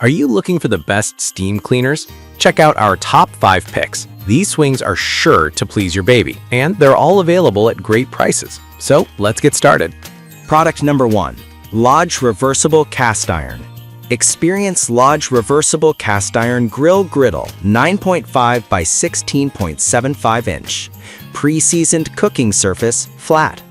Are you looking for the best steam cleaners? Check out our top 5 picks. These swings are sure to please your baby, and they're all available at great prices. So let's get started. Product number 1. Lodge Reversible Cast Iron. Experience Lodge Reversible Cast Iron Grill Griddle 9.5 by 16.75 inch. Pre-seasoned cooking surface, flat.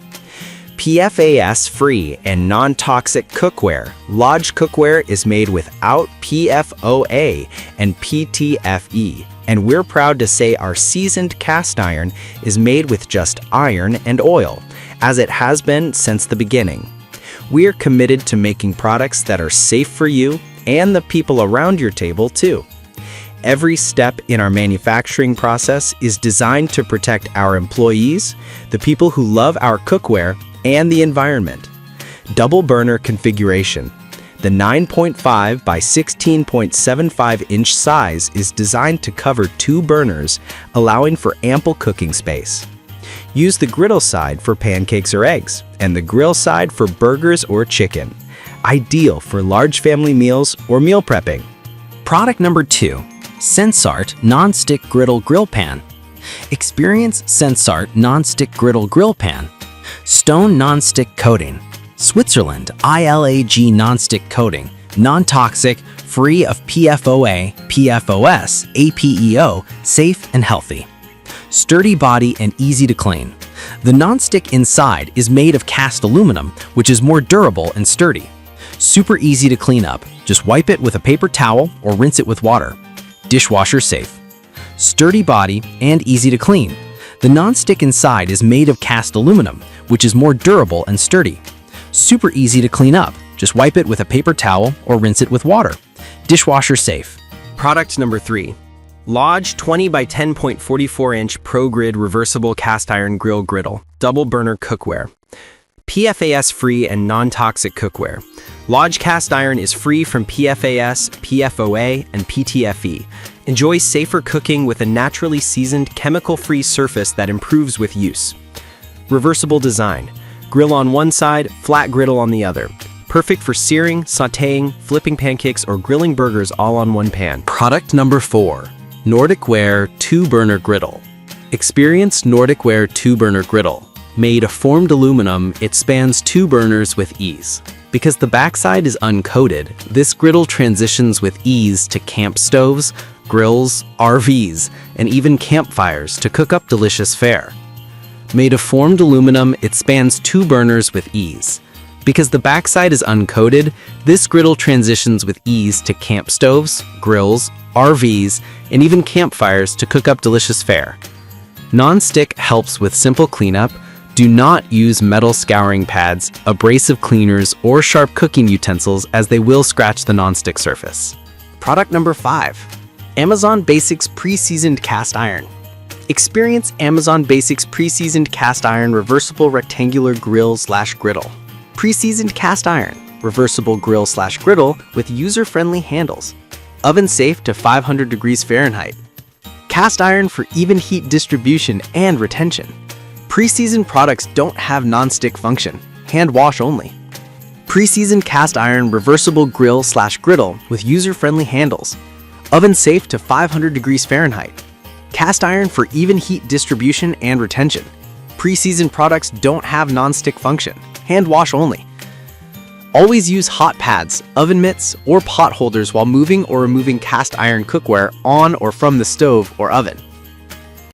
PFAS-free and non-toxic cookware. Lodge cookware is made without PFOA and PTFE, and we're proud to say our seasoned cast iron is made with just iron and oil, as it has been since the beginning. We are committed to making products that are safe for you and the people around your table too. Every step in our manufacturing process is designed to protect our employees, the people who love our cookware, and the environment. Double burner configuration. The 9.5 by 16.75 inch size is designed to cover 2 burners, allowing for ample cooking space. Use the griddle side for pancakes or eggs, and the grill side for burgers or chicken. Ideal for large family meals or meal prepping. Product number 2. Sensart Non-Stick Griddle Grill Pan. Experience Sensart Non-Stick Griddle Grill Pan. Stone non-stick coating. Switzerland ILAG non-stick coating. Non-toxic, free of PFOA, PFOS, APEO, safe and healthy. Sturdy body and easy to clean. The non-stick inside is made of cast aluminum, which is more durable and sturdy. Super easy to clean up. Just wipe it with a paper towel or rinse it with water. Dishwasher safe. Sturdy body and easy to clean. The non-stick inside is made of cast aluminum, which is more durable and sturdy. Super easy to clean up. Just wipe it with a paper towel or rinse it with water. Dishwasher safe. Product number 3. Lodge 20 by 10.44 inch ProGrid Reversible Cast Iron Grill Griddle Double Burner Cookware. PFAS-free and non-toxic cookware. Lodge cast iron is free from PFAS, PFOA, and PTFE. Enjoy safer cooking with a naturally seasoned, chemical-free surface that improves with use. Reversible design. Grill on one side, flat griddle on the other. Perfect for searing, sautéing, flipping pancakes, or grilling burgers all on one pan. Product number 4. Nordicware 2-Burner Griddle. Experience Nordicware 2-Burner Griddle. Made of formed aluminum, it spans 2 burners with ease. Because the backside is uncoated, this griddle transitions with ease to camp stoves, grills, RVs, and even campfires to cook up delicious fare. Made of formed aluminum, it spans 2 burners with ease. Because the backside is uncoated, this griddle transitions with ease to camp stoves, grills, RVs, and even campfires to cook up delicious fare. Non-stick helps with simple cleanup. Do not use metal scouring pads, abrasive cleaners, or sharp cooking utensils as they will scratch the non-stick surface. Product number 5. Amazon Basics Pre-Seasoned Cast Iron. Experience Amazon Basics Pre-Seasoned Cast Iron Reversible Rectangular Grill/Griddle. Pre-seasoned cast iron, reversible grill/griddle with user-friendly handles. Oven safe to 500 degrees Fahrenheit. Cast iron for even heat distribution and retention. Pre-seasoned products don't have non-stick function, hand wash only. Pre-seasoned cast iron reversible grill/griddle with user-friendly handles. Oven safe to 500 degrees Fahrenheit. Cast iron for even heat distribution and retention. Pre-seasoned products don't have non-stick function, hand wash only. Always use hot pads, oven mitts, or pot holders while moving or removing cast iron cookware on or from the stove or oven.